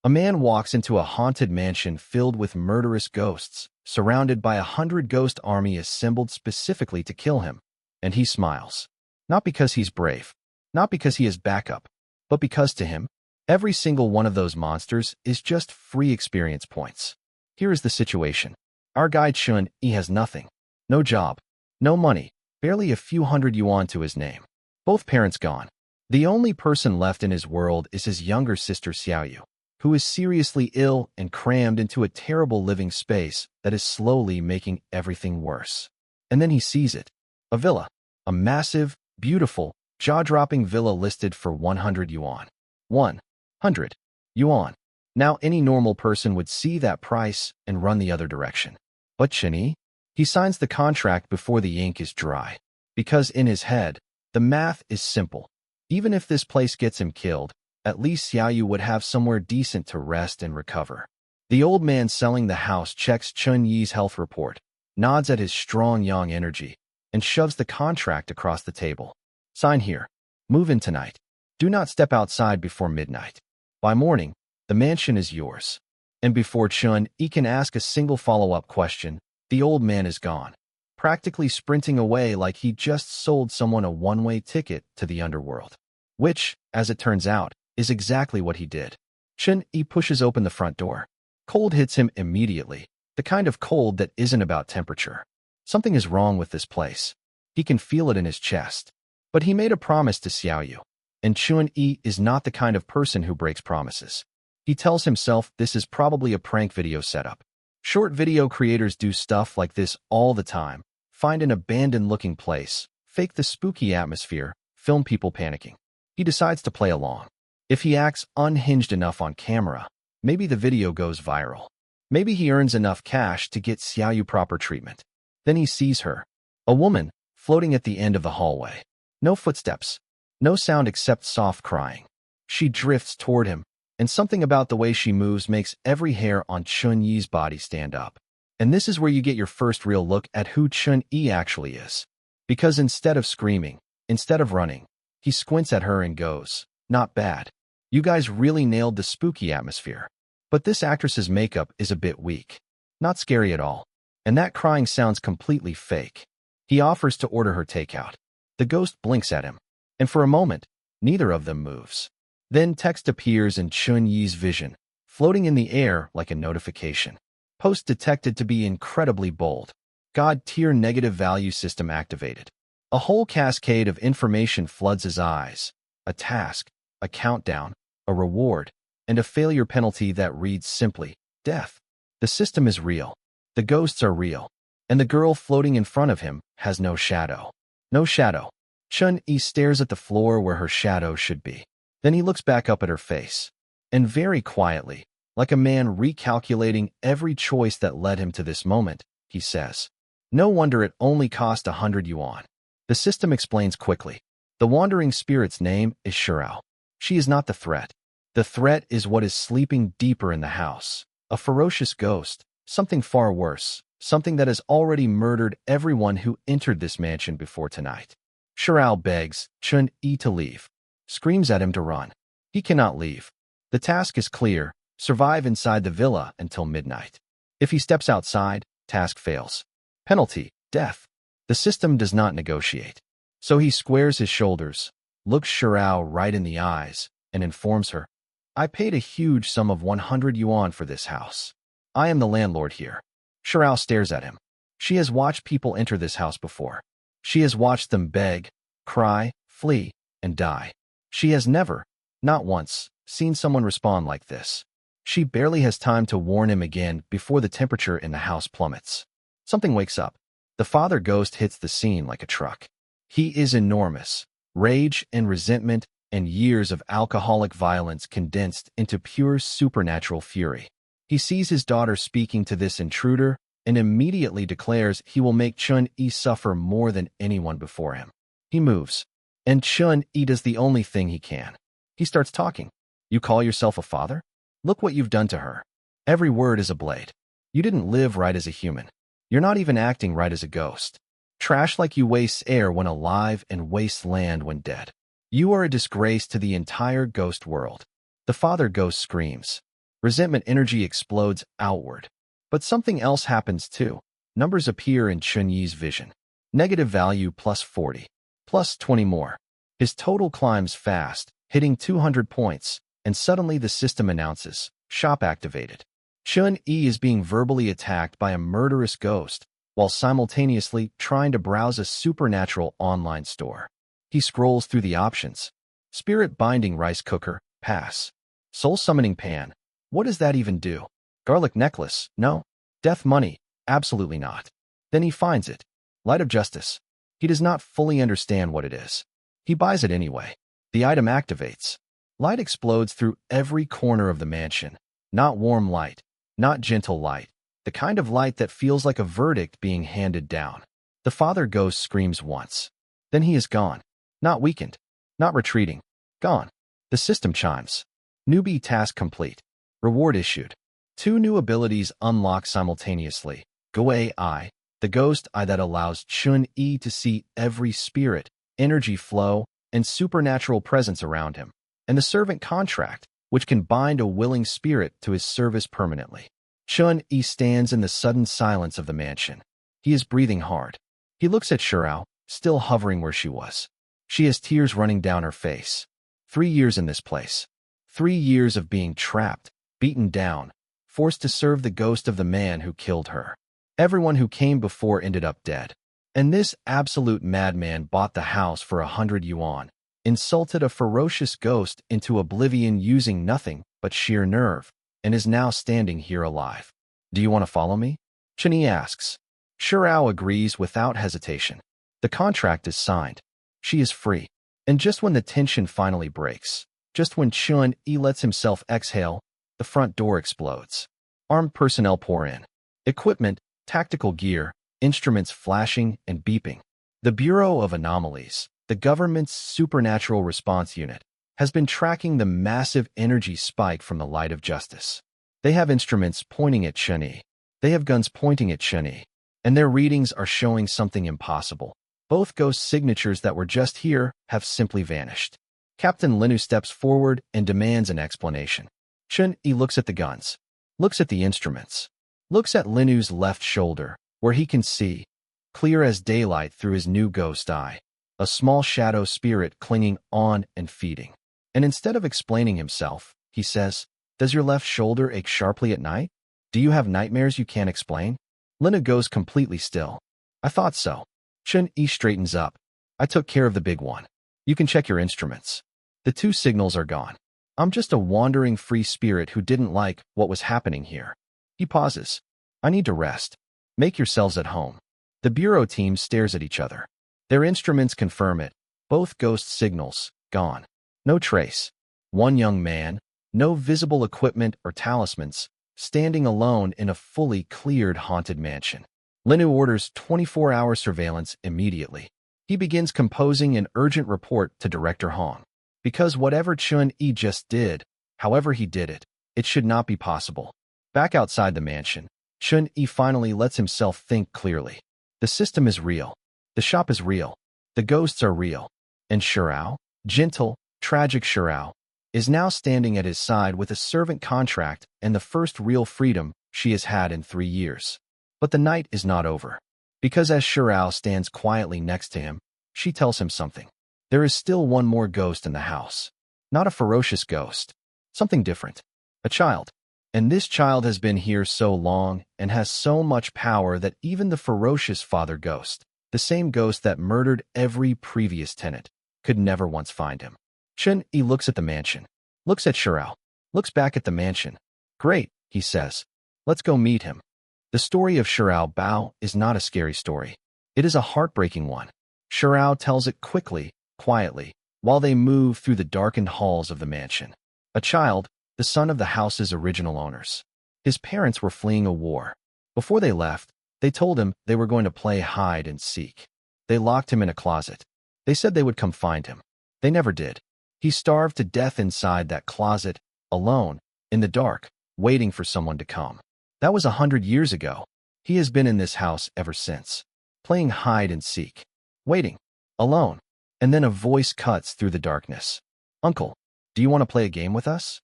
A man walks into a haunted mansion filled with murderous ghosts, surrounded by 100 ghost army assembled specifically to kill him. And he smiles. Not because he's brave, not because he has backup, but because to him, every single one of those monsters is just free experience points. Here is the situation. Our guy Chun-Yi has nothing. No job, no money, barely a few hundred yuan to his name. Both parents gone. The only person left in his world is his younger sister Xiaoyu, who is seriously ill and crammed into a terrible living space that is slowly making everything worse. And then he sees it. A villa. A massive, beautiful, jaw-dropping villa listed for 100 yuan. 100 yuan. Now any normal person would see that price and run the other direction. But Chun-Yi? He signs the contract before the ink is dry. Because in his head, the math is simple. Even if this place gets him killed, at least Xiaoyu would have somewhere decent to rest and recover. The old man selling the house checks Chun-Yi's health report, nods at his strong yang energy, and shoves the contract across the table. Sign here. Move in tonight. Do not step outside before midnight. By morning, the mansion is yours. And before Chun-Yi can ask a single follow-up question, the old man is gone, practically sprinting away like he just sold someone a one-way ticket to the underworld. Which, as it turns out, is exactly what he did. Chun-Yi pushes open the front door. Cold hits him immediately, the kind of cold that isn't about temperature. Something is wrong with this place. He can feel it in his chest. But he made a promise to Xiaoyu, and Chun-Yi is not the kind of person who breaks promises. He tells himself this is probably a prank video setup. Short video creators do stuff like this all the time. Find an abandoned-looking place, fake the spooky atmosphere, film people panicking. He decides to play along. If he acts unhinged enough on camera, maybe the video goes viral. Maybe he earns enough cash to get Xiaoyu proper treatment. Then he sees her. A woman, floating at the end of the hallway. No footsteps. No sound except soft crying. She drifts toward him, and something about the way she moves makes every hair on Chun-Yi's body stand up. And this is where you get your first real look at who Chun-Yi actually is. Because instead of screaming, instead of running, he squints at her and goes, "Not bad. You guys really nailed the spooky atmosphere. But this actress's makeup is a bit weak. Not scary at all. And that crying sounds completely fake." He offers to order her takeout. The ghost blinks at him. And for a moment, neither of them moves. Then text appears in Chun-Yi's vision, floating in the air like a notification. Post detected to be incredibly bold. God-tier negative value system activated. A whole cascade of information floods his eyes. A task, a countdown, a reward, and a failure penalty that reads simply, death. The system is real. The ghosts are real. And the girl floating in front of him has no shadow. No shadow. Chun-Yi stares at the floor where her shadow should be. Then he looks back up at her face. And very quietly, like a man recalculating every choice that led him to this moment, he says, "No wonder it only cost 100 yuan. The system explains quickly. The wandering spirit's name is Shirao. She is not the threat. The threat is what is sleeping deeper in the house. A ferocious ghost, something far worse, something that has already murdered everyone who entered this mansion before tonight." Shirao begs Chun-Yi to leave, screams at him to run. He cannot leave. The task is clear: survive inside the villa until midnight. If he steps outside, task fails. Penalty, death. The system does not negotiate. So he squares his shoulders, looks Shirao right in the eyes, and informs her, "I paid a huge sum of 100 yuan for this house. I am the landlord here." Shirao stares at him. She has watched people enter this house before. She has watched them beg, cry, flee, and die. She has never, not once, seen someone respond like this. She barely has time to warn him again before the temperature in the house plummets. Something wakes up. The father ghost hits the scene like a truck. He is enormous. Rage and resentment and years of alcoholic violence condensed into pure supernatural fury. He sees his daughter speaking to this intruder and immediately declares he will make Chun-Yi suffer more than anyone before him. He moves, and Chun-Yi does the only thing he can. He starts talking. "You call yourself a father? Look what you've done to her. Every word is a blade. You didn't live right as a human. You're not even acting right as a ghost. Trash like you waste air when alive and waste land when dead. You are a disgrace to the entire ghost world." The father ghost screams. Resentment energy explodes outward. But something else happens too. Numbers appear in Chunyi's vision. Negative value plus 40. Plus 20 more. His total climbs fast, hitting 200 points, and suddenly the system announces, shop activated. Chun-Yi is being verbally attacked by a murderous ghost, while simultaneously trying to browse a supernatural online store. He scrolls through the options. Spirit binding rice cooker, pass. Soul summoning pan. What does that even do? Garlic necklace, no. Death money, absolutely not. Then he finds it. Light of justice. He does not fully understand what it is. He buys it anyway. The item activates. Light explodes through every corner of the mansion. Not warm light, not gentle light. The kind of light that feels like a verdict being handed down. The father ghost screams once. Then he is gone. Not weakened. Not retreating. Gone. The system chimes. Newbie task complete. Reward issued. 2 new abilities unlock simultaneously. Go AI, the ghost eye that allows Chun-Yi to see every spirit, energy flow, and supernatural presence around him. And the servant contract, which can bind a willing spirit to his service permanently. Chun-Yi stands in the sudden silence of the mansion. He is breathing hard. He looks at Shirao, still hovering where she was. She has tears running down her face. 3 years in this place. 3 years of being trapped, beaten down, forced to serve the ghost of the man who killed her. Everyone who came before ended up dead. And this absolute madman bought the house for 100 yuan, insulted a ferocious ghost into oblivion using nothing but sheer nerve, and is now standing here alive. Do you want to follow me? Chun-Yi asks. Shirao agrees without hesitation. The contract is signed. She is free. And just when the tension finally breaks, just when Chun-Yi lets himself exhale, the front door explodes. Armed personnel pour in. Equipment, tactical gear, instruments flashing and beeping. The Bureau of Anomalies, the government's supernatural response unit, has been tracking the massive energy spike from the light of justice. They have instruments pointing at Chun-Yi. They have guns pointing at Chun-Yi. And their readings are showing something impossible. Both ghost signatures that were just here have simply vanished. Captain Linu steps forward and demands an explanation. Chun-Yi looks at the guns, looks at the instruments, looks at Linu's left shoulder, where he can see, clear as daylight through his new ghost eye, a small shadow spirit clinging on and feeding. And instead of explaining himself, he says, "Does your left shoulder ache sharply at night? Do you have nightmares you can't explain?" Linu goes completely still. "I thought so." Chun-Yi straightens up. "I took care of the big one. You can check your instruments. The 2 signals are gone. I'm just a wandering free spirit who didn't like what was happening here." He pauses. "I need to rest. Make yourselves at home." The bureau team stares at each other. Their instruments confirm it. Both ghost signals, gone. No trace. One young man, no visible equipment or talismans, standing alone in a fully cleared haunted mansion. Linu orders 24-hour surveillance immediately. He begins composing an urgent report to Director Hong. Because whatever Chun-Yi just did, however he did it, it should not be possible. Back outside the mansion, Chun-Yi finally lets himself think clearly. The system is real. The shop is real. The ghosts are real. And Shirao, gentle, tragic Shirao, is now standing at his side with a servant contract and the first real freedom she has had in 3 years. But the night is not over. Because as Shirao stands quietly next to him, she tells him something. There is still one more ghost in the house. Not a ferocious ghost. Something different. A child. And this child has been here so long and has so much power that even the ferocious father ghost, the same ghost that murdered every previous tenant, could never once find him. Chun-Yi looks at the mansion, looks at Shirao, looks back at the mansion. "Great," he says. "Let's go meet him." The story of Shirao Bao is not a scary story. It is a heartbreaking one. Shirao tells it quickly, quietly, while they move through the darkened halls of the mansion. A child, the son of the house's original owners. His parents were fleeing a war. Before they left, they told him they were going to play hide and seek. They locked him in a closet. They said they would come find him. They never did. He starved to death inside that closet, alone, in the dark, waiting for someone to come. That was 100 years ago. He has been in this house ever since, playing hide and seek, waiting, alone. And then a voice cuts through the darkness. "Uncle, do you want to play a game with us?"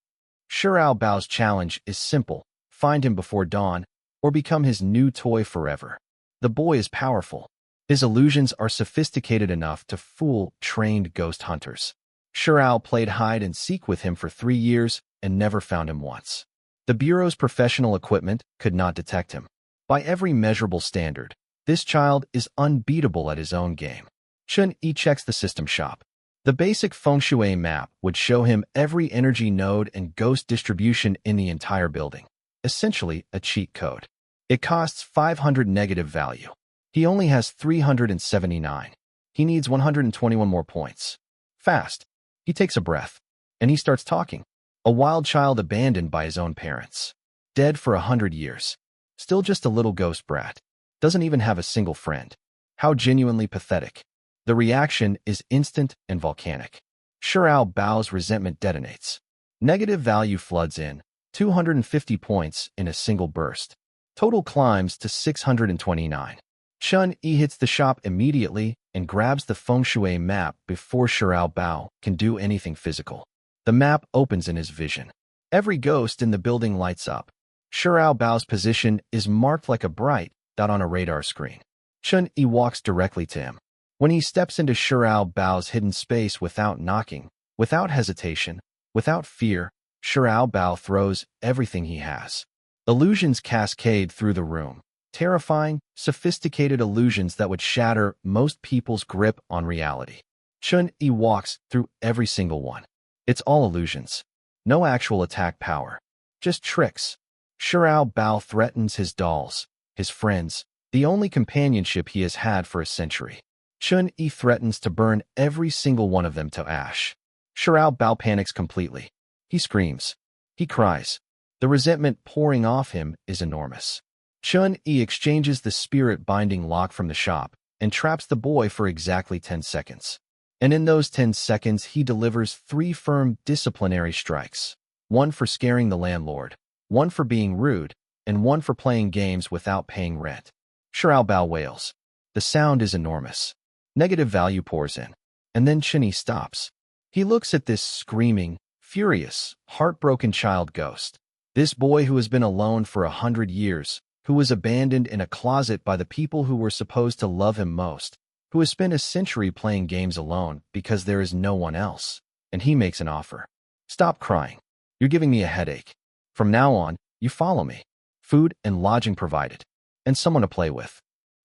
Shirao Bao's challenge is simple: find him before dawn, or become his new toy forever. The boy is powerful. His illusions are sophisticated enough to fool trained ghost hunters. Shirao played hide-and-seek with him for 3 years and never found him once. The Bureau's professional equipment could not detect him. By every measurable standard, this child is unbeatable at his own game. Chun-Yi checks the system shop. The basic feng shui map would show him every energy node and ghost distribution in the entire building. Essentially, a cheat code. It costs 500 negative value. He only has 379. He needs 121 more points. Fast. He takes a breath. And he starts talking. A wild child abandoned by his own parents. Dead for 100 years. Still just a little ghost brat. Doesn't even have a single friend. How genuinely pathetic. The reaction is instant and volcanic. Shirao Bao's resentment detonates. Negative value floods in. 250 points in a single burst. Total climbs to 629. Chun-Yi hits the shop immediately and grabs the feng shui map before Shirao Bao can do anything physical. The map opens in his vision. Every ghost in the building lights up. Shirao Bao's position is marked like a bright dot on a radar screen. Chun-Yi walks directly to him. When he steps into Shirao Bao's hidden space without knocking, without hesitation, without fear, Shirao Bao throws everything he has. Illusions cascade through the room. Terrifying, sophisticated illusions that would shatter most people's grip on reality. Chun-Yi walks through every single one. It's all illusions. No actual attack power. Just tricks. Shirao Bao threatens his dolls, his friends, the only companionship he has had for a century. Chun-Yi threatens to burn every single one of them to ash. Shirao Bao panics completely. He screams. He cries. The resentment pouring off him is enormous. Chun-Yi exchanges the spirit-binding lock from the shop and traps the boy for exactly 10 seconds. And in those 10 seconds, he delivers 3 firm disciplinary strikes. 1 for scaring the landlord, 1 for being rude, and 1 for playing games without paying rent. Shirao Bao wails. The sound is enormous. Negative value pours in. And then Chun-Yi stops. He looks at this screaming, furious, heartbroken child ghost. This boy who has been alone for 100 years, who was abandoned in a closet by the people who were supposed to love him most, who has spent a century playing games alone because there is no one else. And he makes an offer. Stop crying. You're giving me a headache. From now on, you follow me. Food and lodging provided. And someone to play with.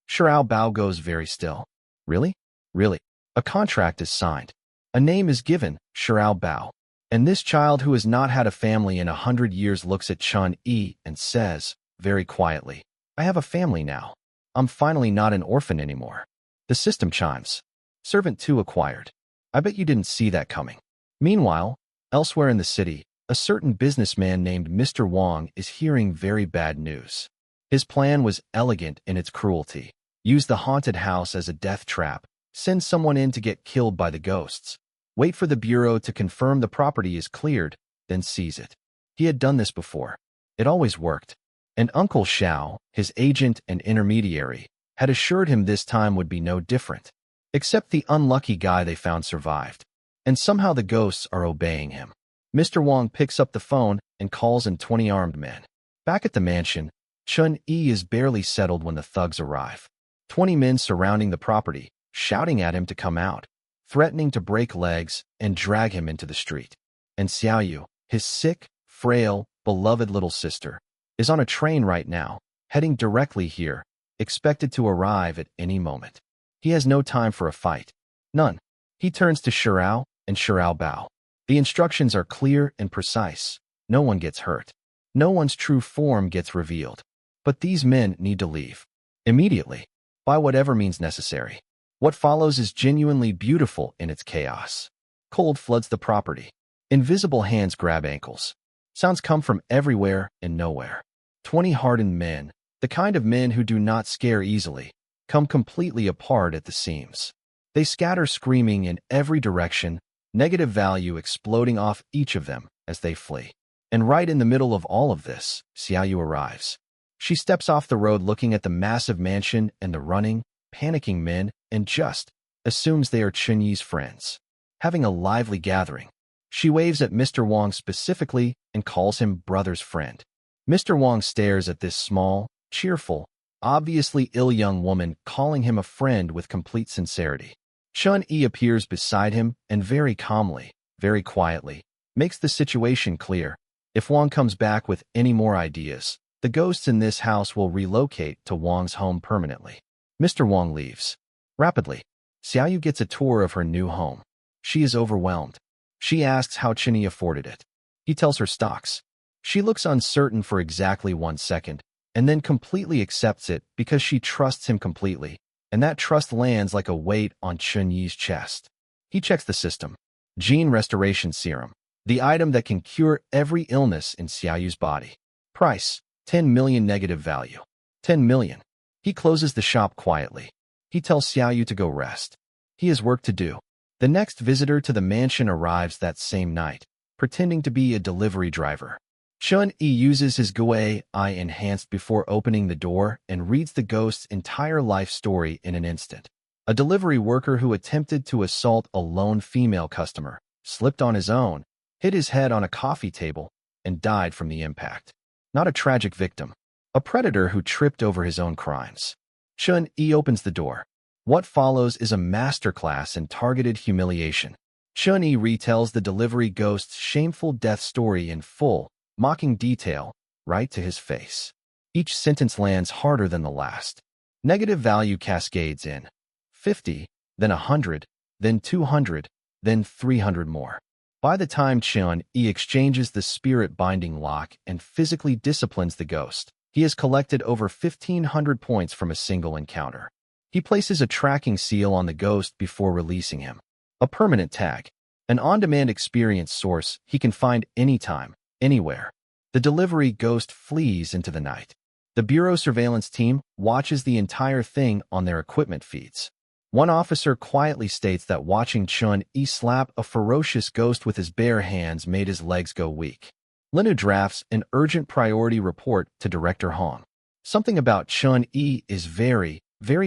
Shirao Bao goes very still. Really? Really? A contract is signed. A name is given, Shirao Bao. And this child who has not had a family in 100 years looks at Chun-Yi and says, very quietly, I have a family now. I'm finally not an orphan anymore. The system chimes. Servant 2 acquired. I bet you didn't see that coming. Meanwhile, elsewhere in the city, a certain businessman named Mr. Wong is hearing very bad news. His plan was elegant in its cruelty. Use the haunted house as a death trap. Send someone in to get killed by the ghosts. Wait for the Bureau to confirm the property is cleared, then seize it. He had done this before. It always worked. And Uncle Xiao, his agent and intermediary, had assured him this time would be no different. Except the unlucky guy they found survived. And somehow the ghosts are obeying him. Mr. Wong picks up the phone and calls in 20 armed men. Back at the mansion, Chun-Yi is barely settled when the thugs arrive. 20 men surrounding the property, shouting at him to come out, threatening to break legs and drag him into the street. And Xiaoyu, his sick, frail, beloved little sister, is on a train right now, heading directly here, expected to arrive at any moment. He has no time for a fight. None. He turns to Shirao and Shirao Bao. The instructions are clear and precise. No one gets hurt. No one's true form gets revealed. But these men need to leave. Immediately. By whatever means necessary. What follows is genuinely beautiful in its chaos. Cold floods the property. Invisible hands grab ankles. Sounds come from everywhere and nowhere. 20 hardened men, the kind of men who do not scare easily, come completely apart at the seams. They scatter screaming in every direction, negative value exploding off each of them as they flee. And right in the middle of all of this, Xiaoyu arrives. She steps off the road looking at the massive mansion and the running, panicking men and just assumes they are Chun-Yi's friends. Having a lively gathering. She waves at Mr. Wang specifically and calls him brother's friend. Mr. Wang stares at this small, cheerful, obviously ill young woman calling him a friend with complete sincerity. Chun-Yi appears beside him and very calmly, very quietly, makes the situation clear. If Wang comes back with any more ideas, the ghosts in this house will relocate to Wang's home permanently. Mr. Wang leaves. Rapidly, Xiaoyu gets a tour of her new home. She is overwhelmed. She asks how Chun-Yi afforded it. He tells her stocks. She looks uncertain for exactly 1 second, and then completely accepts it because she trusts him completely, and that trust lands like a weight on Chun-Yi's chest. He checks the system. Gene Restoration Serum, the item that can cure every illness in Xiaoyu's body. Price, 10 million negative value. 10 million. He closes the shop quietly. He tells Xiaoyu to go rest. He has work to do. The next visitor to the mansion arrives that same night, pretending to be a delivery driver. Chun-Yi uses his Gui Eye enhanced before opening the door and reads the ghost's entire life story in an instant. A delivery worker who attempted to assault a lone female customer, slipped on his own, hit his head on a coffee table, and died from the impact. Not a tragic victim. A predator who tripped over his own crimes. Chun-Yi opens the door. What follows is a masterclass in targeted humiliation. Chun-Yi retells the delivery ghost's shameful death story in full, mocking detail, right to his face. Each sentence lands harder than the last. Negative value cascades in. 50, then 100, then 200, then 300 more. By the time Chun-Yi exchanges the spirit-binding lock and physically disciplines the ghost, he has collected over 1,500 points from a single encounter. He places a tracking seal on the ghost before releasing him. A permanent tag. An on-demand experience source he can find anytime, anywhere. The delivery ghost flees into the night. The Bureau surveillance team watches the entire thing on their equipment feeds. One officer quietly states that watching Chun-Yi slap a ferocious ghost with his bare hands made his legs go weak. Linu drafts an urgent priority report to Director Hong. Something about Chun-Yi is very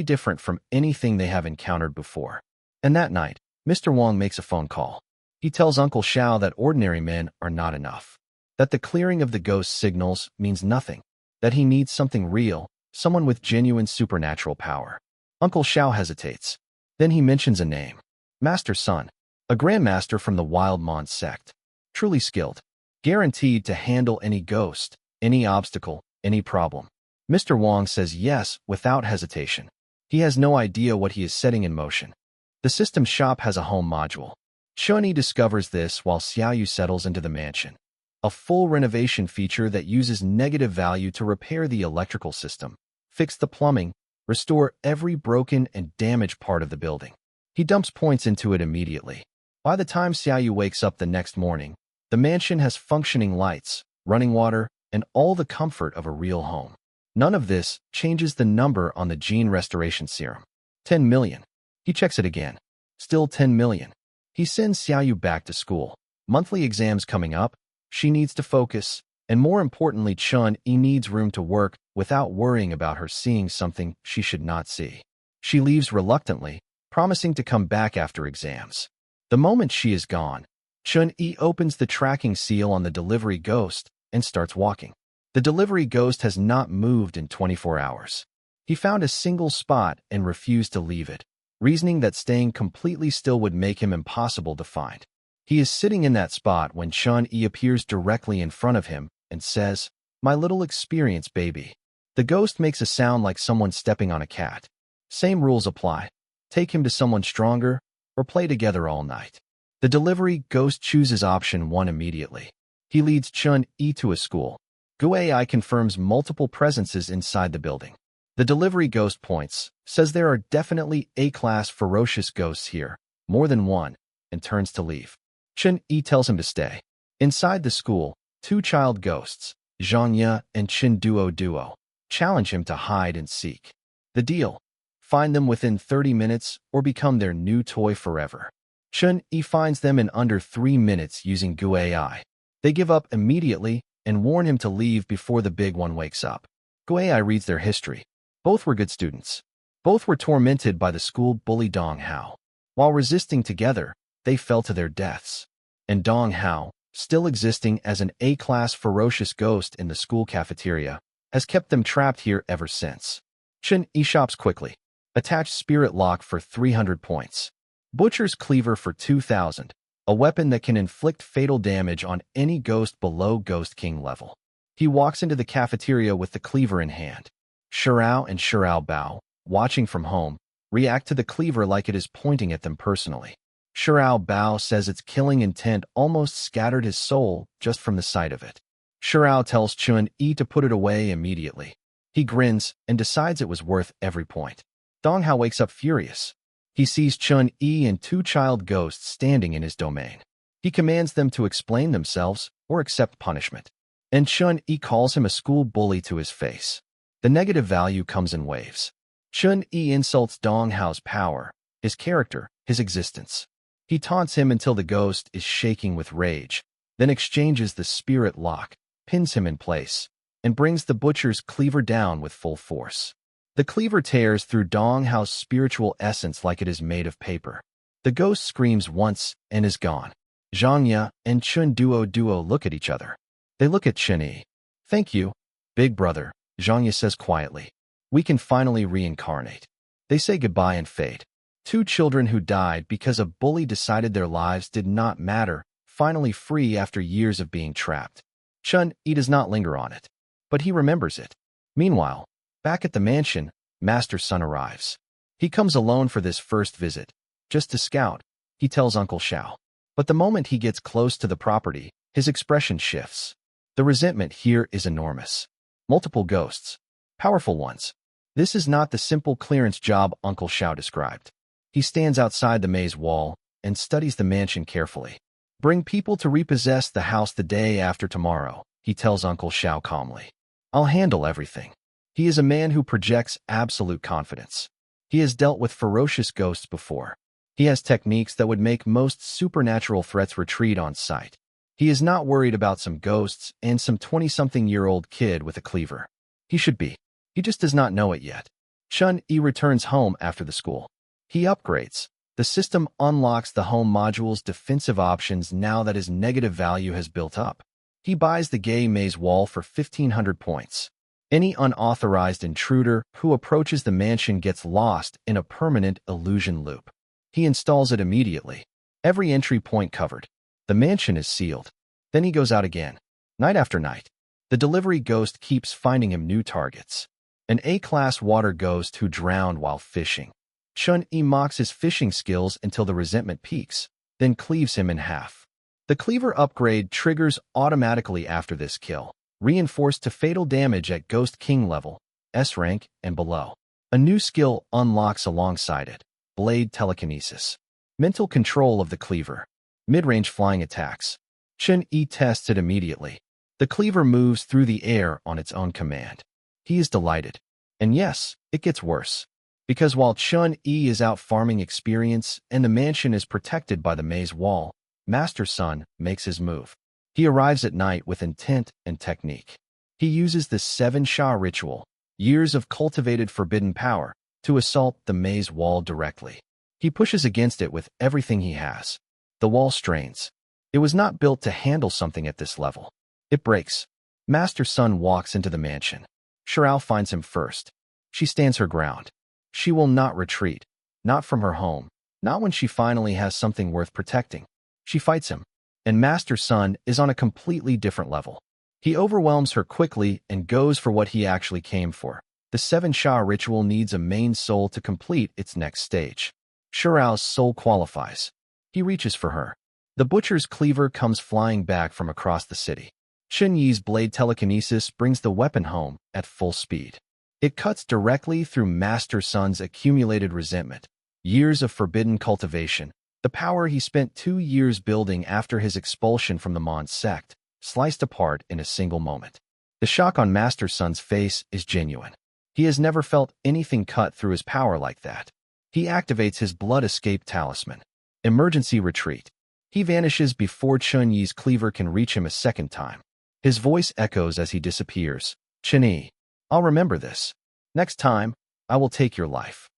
different from anything they have encountered before. And that night, Mr. Wang makes a phone call. He tells Uncle Xiao that ordinary men are not enough. That the clearing of the ghost signals means nothing. That he needs something real, someone with genuine supernatural power. Uncle Xiao hesitates. Then he mentions a name. Master Sun. A grandmaster from the Wild Mon sect. Truly skilled. Guaranteed to handle any ghost, any obstacle, any problem. Mr. Wang says yes without hesitation. He has no idea what he is setting in motion. The system shop has a home module. Chun-Yi discovers this while Xiaoyu settles into the mansion. A full renovation feature that uses negative value to repair the electrical system, fix the plumbing, restore every broken and damaged part of the building. He dumps points into it immediately. By the time Xiaoyu wakes up the next morning, the mansion has functioning lights, running water, and all the comfort of a real home. None of this changes the number on the gene restoration serum. 10 million. He checks it again. Still 10 million. He sends Xiaoyu back to school. Monthly exams coming up. She needs to focus, and more importantly, Chun-Yi needs room to work without worrying about her seeing something she should not see. She leaves reluctantly, promising to come back after exams. The moment she is gone, Chun-Yi opens the tracking seal on the delivery ghost and starts walking. The delivery ghost has not moved in 24 hours. He found a single spot and refused to leave it, reasoning that staying completely still would make him impossible to find. He is sitting in that spot when Chun-Yi appears directly in front of him and says, "My little experience, baby." The ghost makes a sound like someone stepping on a cat. Same rules apply. Take him to someone stronger, or play together all night. The delivery ghost chooses option 1 immediately. He leads Chun-Yi to a school. Gui confirms multiple presences inside the building. The delivery ghost points, says there are definitely A-class ferocious ghosts here, more than one, and turns to leave. Chun-Yi tells him to stay. Inside the school, 2 child ghosts, Zhangya and Chin Duo, challenge him to hide and seek. The deal: find them within 30 minutes or become their new toy forever. Chun-Yi finds them in under 3 minutes using Gui. They give up immediately and warn him to leave before the big one wakes up. Gui reads their history. Both were good students. Both were tormented by the school bully Dong Hao. While resisting together, they fell to their deaths. and Dong Hao, still existing as an A-class ferocious ghost in the school cafeteria, has kept them trapped here ever since. Chun-Yi shops quickly. Attached spirit lock for 300 points. Butcher's cleaver for 2,000, a weapon that can inflict fatal damage on any ghost below Ghost King level. He walks into the cafeteria with the cleaver in hand. Shirao and Shirao Bao, watching from home, react to the cleaver like it is pointing at them personally. Shirao Bao says its killing intent almost scattered his soul just from the sight of it. Shirao tells Chun-Yi to put it away immediately. He grins and decides it was worth every point. Dong Hao wakes up furious. He sees Chun-Yi and two child ghosts standing in his domain. He commands them to explain themselves or accept punishment. And Chun-Yi calls him a school bully to his face. The negative value comes in waves. Chun-Yi insults Dong Hao's power, his character, his existence. He taunts him until the ghost is shaking with rage, then exchanges the spirit lock, pins him in place, and brings the butcher's cleaver down with full force. The cleaver tears through Dong Hao's spiritual essence like it is made of paper. The ghost screams once and is gone. Zhangya and Chun Duo look at each other. They look at Chun-Yi. "Thank you, big brother," Zhangya says quietly. "We can finally reincarnate." They say goodbye and fade. Two children who died because a bully decided their lives did not matter, finally free after years of being trapped. Chun-Yi does not linger on it, but he remembers it. Meanwhile, back at the mansion, Master Sun arrives. He comes alone for this first visit, just to scout, he tells Uncle Xiao. But the moment he gets close to the property, his expression shifts. The resentment here is enormous. Multiple ghosts. Powerful ones. This is not the simple clearance job Uncle Xiao described. He stands outside the maze wall and studies the mansion carefully. "Bring people to repossess the house the day after tomorrow," he tells Uncle Xiao calmly. "I'll handle everything." He is a man who projects absolute confidence. He has dealt with ferocious ghosts before. He has techniques that would make most supernatural threats retreat on sight. He is not worried about some ghosts and some 20-something-year-old kid with a cleaver. He should be. He just does not know it yet. Chun-Yi returns home after the school. He upgrades. The system unlocks the home module's defensive options now that his negative value has built up. He buys the gay maze wall for 1,500 points. Any unauthorized intruder who approaches the mansion gets lost in a permanent illusion loop. He installs it immediately. Every entry point covered. The mansion is sealed. Then he goes out again. Night after night. The delivery ghost keeps finding him new targets. An A-class water ghost who drowned while fishing. Chun-Yi mocks his fishing skills until the resentment peaks, then cleaves him in half. The cleaver upgrade triggers automatically after this kill, reinforced to fatal damage at Ghost King level, S rank, and below. A new skill unlocks alongside it, blade telekinesis. Mental control of the cleaver. Mid-range flying attacks. Chun-Yi tests it immediately. The cleaver moves through the air on its own command. He is delighted. And yes, it gets worse. Because while Chun-Yi is out farming experience and the mansion is protected by the maze wall, Master Sun makes his move. He arrives at night with intent and technique. He uses the 7 Sha ritual, years of cultivated forbidden power, to assault the maze wall directly. He pushes against it with everything he has. The wall strains. It was not built to handle something at this level. It breaks. Master Sun walks into the mansion. Shirao finds him first. She stands her ground. She will not retreat. Not from her home. Not when she finally has something worth protecting. She fights him. And Master Sun is on a completely different level. He overwhelms her quickly and goes for what he actually came for. The 7 Sha ritual needs a main soul to complete its next stage. Shirao's soul qualifies. He reaches for her. The butcher's cleaver comes flying back from across the city. Chun-Yi's blade telekinesis brings the weapon home at full speed. It cuts directly through Master Sun's accumulated resentment, years of forbidden cultivation, the power he spent 2 years building after his expulsion from the Mon sect, sliced apart in a single moment. The shock on Master Sun's face is genuine. He has never felt anything cut through his power like that. He activates his blood escape talisman. Emergency retreat. He vanishes before Chun-Yi's cleaver can reach him a second time. His voice echoes as he disappears. "Chun-Yi, I'll remember this. Next time, I will take your life."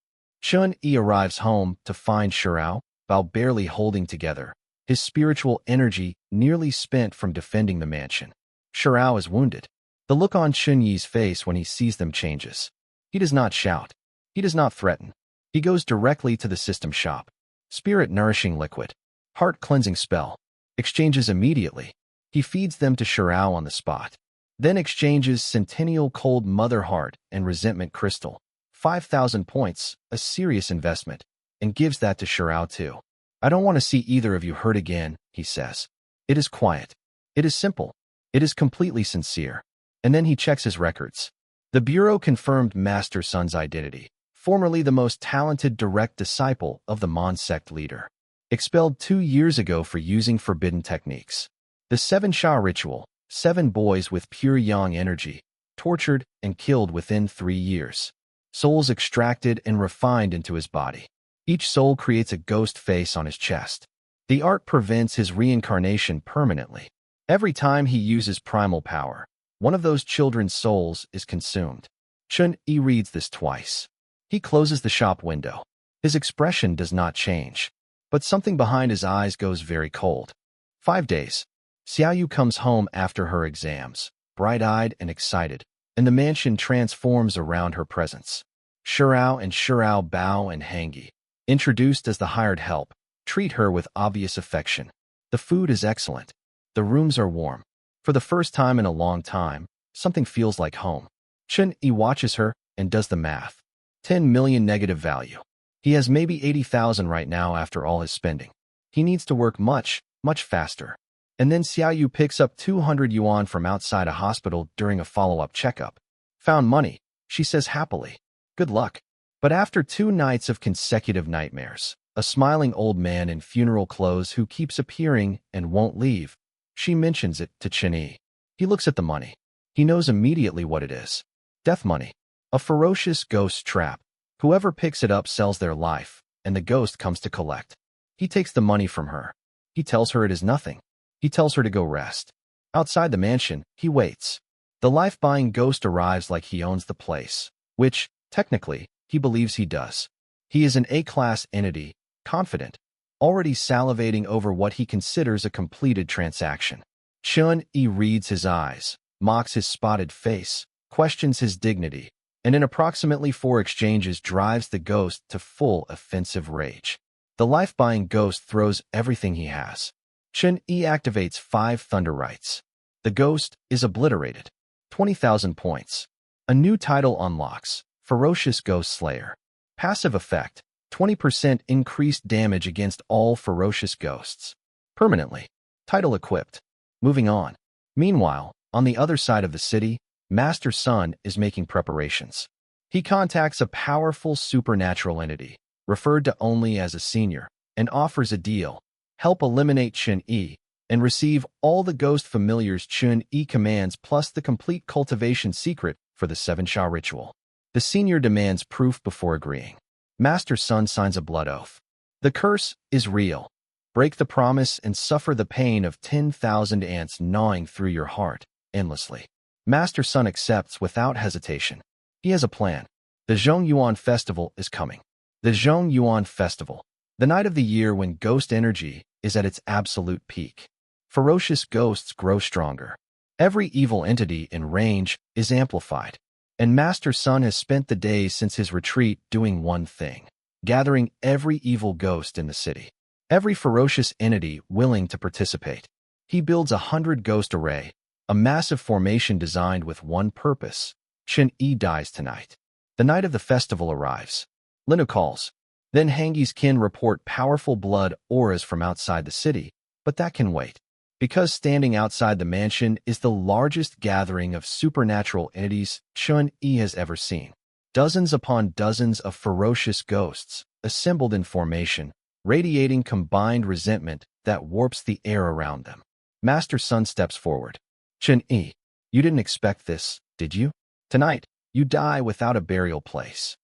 Chun-Yi arrives home to find Shirao, Bao barely holding together, his spiritual energy nearly spent from defending the mansion. Shirao is wounded. The look on Chunyi's face when he sees them changes. He does not shout. He does not threaten. He goes directly to the system shop. Spirit-nourishing liquid. Heart-cleansing spell. Exchanges immediately. He feeds them to Shirao on the spot. Then exchanges Centennial Cold Mother Heart and Resentment Crystal. 5,000 points, a serious investment, and gives that to Shirao too. I don't want to see either of you hurt again, he says. It is quiet. It is simple. It is completely sincere. And then he checks his records. The Bureau confirmed Master Sun's identity, formerly the most talented direct disciple of the Mon sect leader. Expelled 2 years ago for using forbidden techniques. The 7 Sha ritual, 7 boys with pure yang energy, tortured and killed within 3 years. Souls extracted and refined into his body. Each soul creates a ghost face on his chest. The art prevents his reincarnation permanently. Every time he uses primal power, one of those children's souls is consumed. Chun-Yi reads this twice. He closes the shop window. His expression does not change, but something behind his eyes goes very cold. 5 days. Xiaoyu comes home after her exams, bright-eyed and excited, and the mansion transforms around her presence. Shirao and Shirao Bao and Hangi, introduced as the hired help, treat her with obvious affection. The food is excellent. The rooms are warm. For the first time in a long time, something feels like home. Chun-Yi watches her and does the math. 10 million negative value. He has maybe 80,000 right now after all his spending. He needs to work much, much faster. And then Xiaoyu picks up 200 yuan from outside a hospital during a follow-up checkup. Found money, she says happily. Good luck. But after 2 nights of consecutive nightmares, a smiling old man in funeral clothes who keeps appearing and won't leave, she mentions it to Chun-Yi. He looks at the money. He knows immediately what it is. Death money. A ferocious ghost trap. Whoever picks it up sells their life, and the ghost comes to collect. He takes the money from her. He tells her it is nothing. He tells her to go rest. Outside the mansion, he waits. The life-buying ghost arrives like he owns the place, which, technically, he believes he does. He is an A-class entity, confident, already salivating over what he considers a completed transaction. Chun-Yi reads his eyes, mocks his spotted face, questions his dignity, and in approximately 4 exchanges drives the ghost to full offensive rage. The life-buying ghost throws everything he has. Chun-Yi activates 5 Thunder Rites. The ghost is obliterated. 20,000 points. A new title unlocks, Ferocious Ghost Slayer. Passive effect, 20% increased damage against all ferocious ghosts. Permanently. Title equipped. Moving on. Meanwhile, on the other side of the city, Master Sun is making preparations. He contacts a powerful supernatural entity, referred to only as a senior, and offers a deal. Help eliminate Chun-Yi, and receive all the ghost familiars Chun-Yi commands plus the complete cultivation secret for the 7 Sha ritual. The senior demands proof before agreeing. Master Sun signs a blood oath. The curse is real. Break the promise and suffer the pain of 10,000 ants gnawing through your heart, endlessly. Master Sun accepts without hesitation. He has a plan. The Yuan Festival is coming. The Yuan Festival. The night of the year when ghost energy is at its absolute peak. Ferocious ghosts grow stronger. Every evil entity in range is amplified. And Master Sun has spent the days since his retreat doing one thing, gathering every evil ghost in the city. Every ferocious entity willing to participate. He builds 100 ghost array, a massive formation designed with one purpose. Chun-Yi dies tonight. The night of the festival arrives. Lino calls. Then Hangi's kin report powerful blood auras from outside the city, but that can wait. Because standing outside the mansion is the largest gathering of supernatural entities Chun-Yi has ever seen. Dozens upon dozens of ferocious ghosts, assembled in formation, radiating combined resentment that warps the air around them. Master Sun steps forward. Chun-Yi, you didn't expect this, did you? Tonight, you die without a burial place.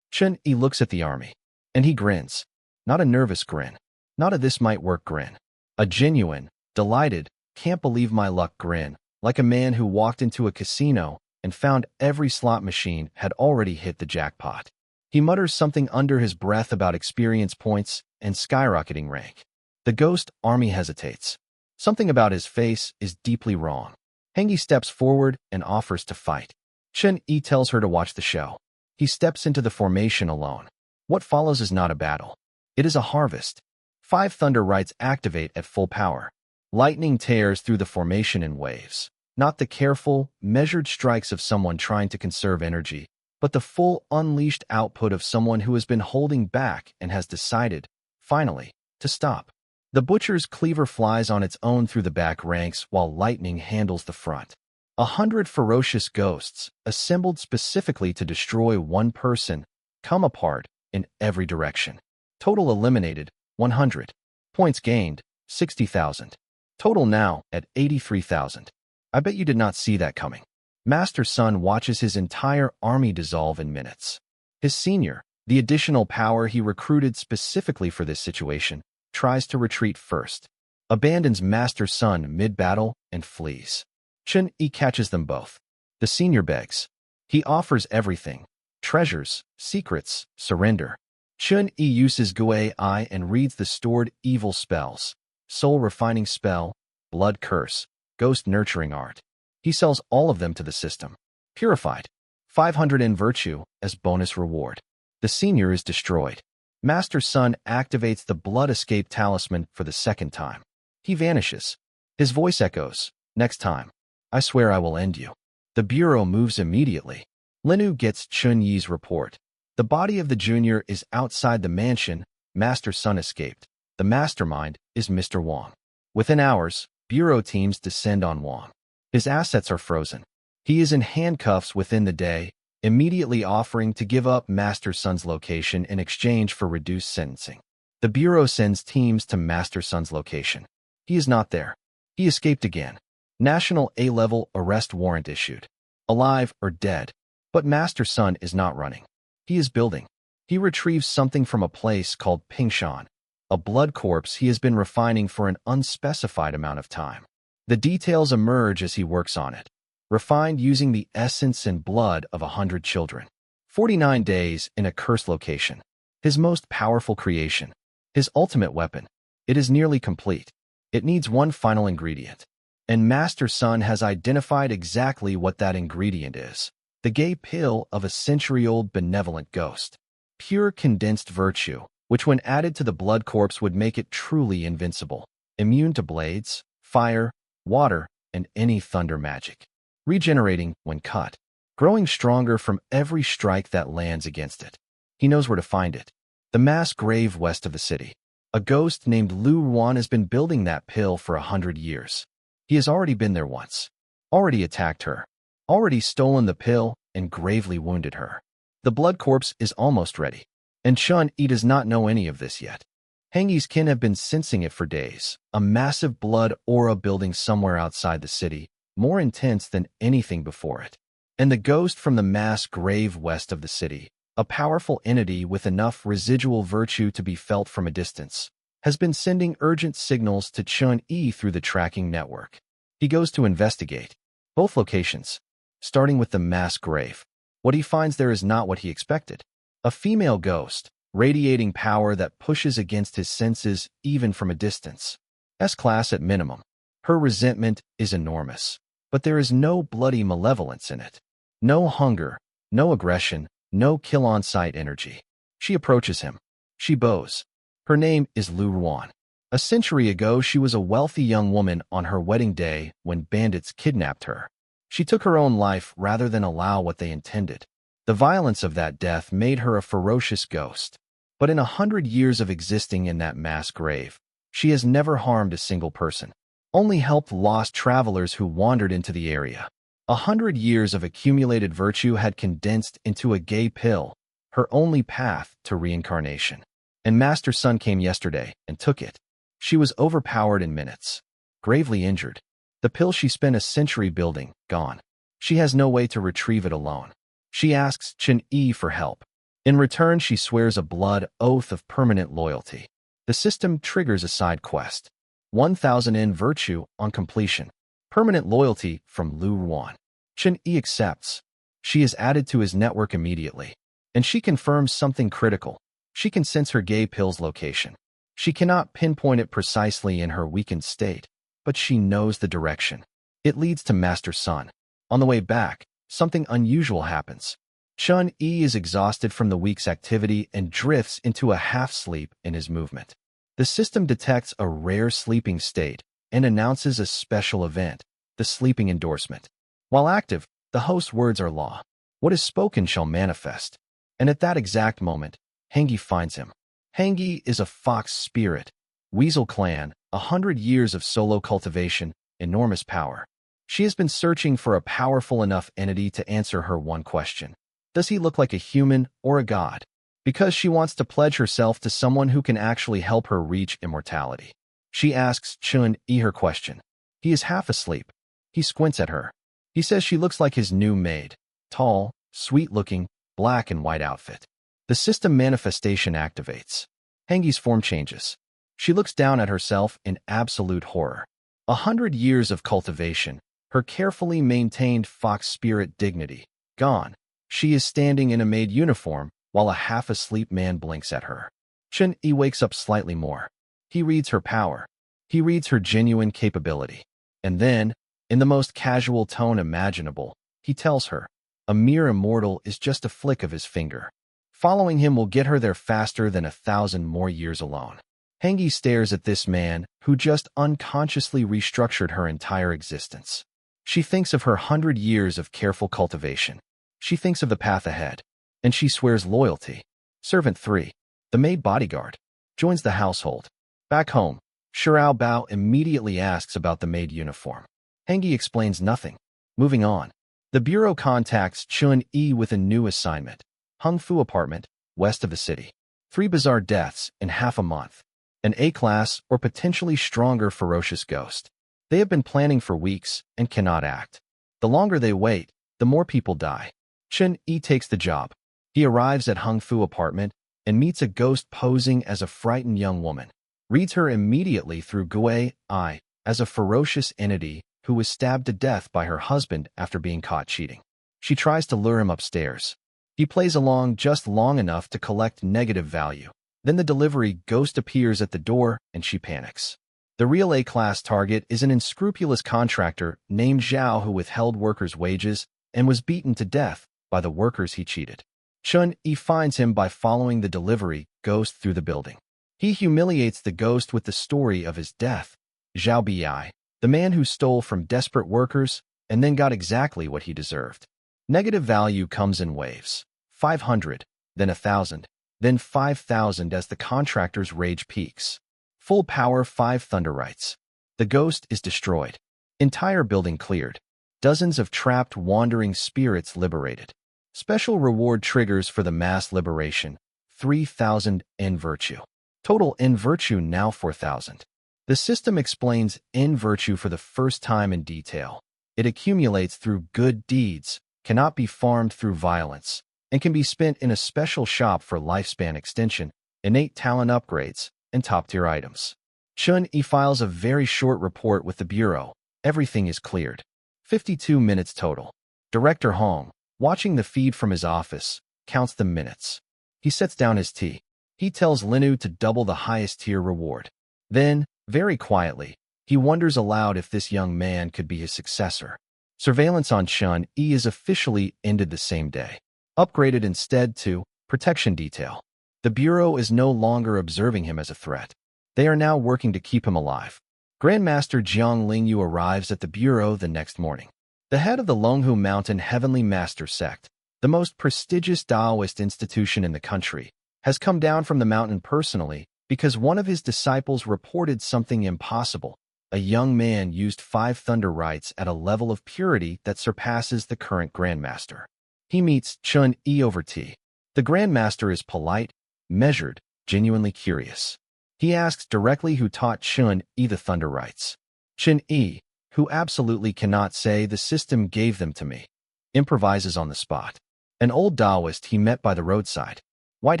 Chun-Yi looks at the army. And he grins. Not a nervous grin. Not a this might work grin. A genuine, delighted, can't believe my luck grin, like a man who walked into a casino and found every slot machine had already hit the jackpot. He mutters something under his breath about experience points and skyrocketing rank. The ghost army hesitates. Something about his face is deeply wrong. Hengi steps forward and offers to fight. Chun-Yi tells her to watch the show. He steps into the formation alone. What follows is not a battle. It is a harvest. 5 thunder rites activate at full power. Lightning tears through the formation in waves. Not the careful, measured strikes of someone trying to conserve energy, but the full, unleashed output of someone who has been holding back and has decided, finally, to stop. The butcher's cleaver flies on its own through the back ranks while lightning handles the front. 100 ferocious ghosts, assembled specifically to destroy one person, come apart in every direction. Total eliminated, 100. Points gained, 60,000. Total now at 83,000. I bet you did not see that coming. Master Sun watches his entire army dissolve in minutes. His senior, the additional power he recruited specifically for this situation, tries to retreat first, abandons Master Sun mid-battle, and flees. Chun-Yi catches them both. The senior begs. He offers everything. Treasures, secrets, surrender. Chun-Yi uses Gui Eye and reads the stored evil spells. Soul refining spell, blood curse, ghost nurturing art. He sells all of them to the system. Purified. 500 in virtue as bonus reward. The senior is destroyed. Master Sun activates the blood escape talisman for the second time. He vanishes. His voice echoes, next time. I swear I will end you. The bureau moves immediately. Linu gets Chun-Yi's report. The body of the junior is outside the mansion. Master Sun escaped. The mastermind is Mr. Wang. Within hours, bureau teams descend on Wang. His assets are frozen. He is in handcuffs within the day, immediately offering to give up Master Sun's location in exchange for reduced sentencing. The bureau sends teams to Master Sun's location. He is not there. He escaped again. National A-level arrest warrant issued. Alive or dead. But Master Sun is not running. He is building. He retrieves something from a place called Pingshan, a blood corpse he has been refining for an unspecified amount of time. The details emerge as he works on it. Refined using the essence and blood of 100 children. 49 days in a cursed location. His most powerful creation. His ultimate weapon. It is nearly complete. It needs one final ingredient. And Master Sun has identified exactly what that ingredient is. The gay pill of a century-old benevolent ghost. Pure condensed virtue, which when added to the blood corpse would make it truly invincible. Immune to blades, fire, water, and any thunder magic. Regenerating when cut. Growing stronger from every strike that lands against it. He knows where to find it. The mass grave west of the city. A ghost named Yuan has been building that pill for 100 years. He has already been there once. Already attacked her. Already stolen the pill and gravely wounded her. The blood corpse is almost ready. And Chun-Yi does not know any of this yet. Hengi's kin have been sensing it for days. A massive blood aura building somewhere outside the city, more intense than anything before it. And the ghost from the mass grave west of the city, a powerful entity with enough residual virtue to be felt from a distance, has been sending urgent signals to Chun-Yi through the tracking network. He goes to investigate both locations, starting with the mass grave. What he finds there is not what he expected. A female ghost, radiating power that pushes against his senses even from a distance. S-class at minimum. Her resentment is enormous, but there is no bloody malevolence in it. No hunger, no aggression, no kill-on-sight energy. She approaches him. She bows. Her name is Yuan. A century ago, she was a wealthy young woman on her wedding day when bandits kidnapped her. She took her own life rather than allow what they intended. The violence of that death made her a ferocious ghost. But in 100 years of existing in that mass grave, she has never harmed a single person. Only helped lost travelers who wandered into the area. 100 years of accumulated virtue had condensed into a gay pill, her only path to reincarnation. And Master Sun came yesterday and took it. She was overpowered in minutes. Gravely injured. The pill she spent a century building, gone. She has no way to retrieve it alone. She asks Chun-Yi for help. In return, she swears a blood oath of permanent loyalty. The system triggers a side quest. 1,000 in virtue on completion. Permanent loyalty from Yuan. Chun-Yi accepts. She is added to his network immediately. And she confirms something critical. She can sense her gay pill's location. She cannot pinpoint it precisely in her weakened state, but she knows the direction. It leads to Master Sun. On the way back, something unusual happens. Chun-Yi is exhausted from the week's activity and drifts into a half-sleep in his movement. The system detects a rare sleeping state and announces a special event, the sleeping endorsement. While active, the host's words are law. What is spoken shall manifest. And at that exact moment, Hengi finds him. Hengi is a fox spirit, Weasel clan, 100 years of solo cultivation, enormous power. She has been searching for a powerful enough entity to answer her one question. Does he look like a human or a god? Because she wants to pledge herself to someone who can actually help her reach immortality. She asks Chun-Yi her question. He is half asleep. He squints at her. He says she looks like his new maid. Tall, sweet-looking, black and white outfit. The system manifestation activates. Hengi's form changes. She looks down at herself in absolute horror. 100 years of cultivation, her carefully maintained fox spirit dignity, gone. She is standing in a maid uniform while a half-asleep man blinks at her. Chun-Yi wakes up slightly more. He reads her power. He reads her genuine capability. And then, in the most casual tone imaginable, he tells her, a mere immortal is just a flick of his finger. Following him will get her there faster than 1,000 more years alone. Hengi stares at this man who just unconsciously restructured her entire existence. She thinks of her 100 years of careful cultivation. She thinks of the path ahead. And she swears loyalty. Servant 3, the maid bodyguard, joins the household. Back home, Shirao Bao immediately asks about the maid uniform. Hengi explains nothing. Moving on. The bureau contacts Chun-Yi with a new assignment. Hung Fu apartment, west of the city. 3 bizarre deaths in half a month. An A-class or potentially stronger ferocious ghost. They have been planning for weeks and cannot act. The longer they wait, the more people die. Chun-Yi takes the job. He arrives at Hung Fu apartment and meets a ghost posing as a frightened young woman. Reads her immediately through Gui's eye as a ferocious entity who was stabbed to death by her husband after being caught cheating. She tries to lure him upstairs. He plays along just long enough to collect negative value. Then the delivery ghost appears at the door and she panics. The real A-class target is an unscrupulous contractor named Zhao who withheld workers' wages and was beaten to death by the workers he cheated. Chun-Yi finds him by following the delivery ghost through the building. He humiliates the ghost with the story of his death. Zhao Bi, the man who stole from desperate workers and then got exactly what he deserved. Negative value comes in waves. 500, then 1,000, then 5,000 as the contractor's rage peaks. Full power 5 thunderites. The ghost is destroyed. Entire building cleared. Dozens of trapped wandering spirits liberated. Special reward triggers for the mass liberation. 3,000 in virtue. Total in virtue now 4,000. The system explains in virtue for the first time in detail. It accumulates through good deeds, cannot be farmed through violence, and can be spent in a special shop for lifespan extension, innate talent upgrades, and top-tier items. Chun-Yi files a very short report with the bureau. Everything is cleared. 52 minutes total. Director Hong, watching the feed from his office, counts the minutes. He sets down his tea. He tells Linu to double the highest tier reward. Then, very quietly, he wonders aloud if this young man could be his successor. Surveillance on Chun-Yi is officially ended the same day. Upgraded instead to protection detail. The Bureau is no longer observing him as a threat. They are now working to keep him alive. Grandmaster Jiang Lingyu arrives at the Bureau the next morning. The head of the Longhu Mountain Heavenly Master Sect, the most prestigious Taoist institution in the country, has come down from the mountain personally because one of his disciples reported something impossible. A young man used 5 thunder rites at a level of purity that surpasses the current Grandmaster. He meets Chun-Yi over tea. The Grandmaster is polite, measured, genuinely curious. He asks directly who taught Chun-Yi the thunder rites. Chun-Yi, who absolutely cannot say the system gave them to me, improvises on the spot. An old Taoist he met by the roadside. White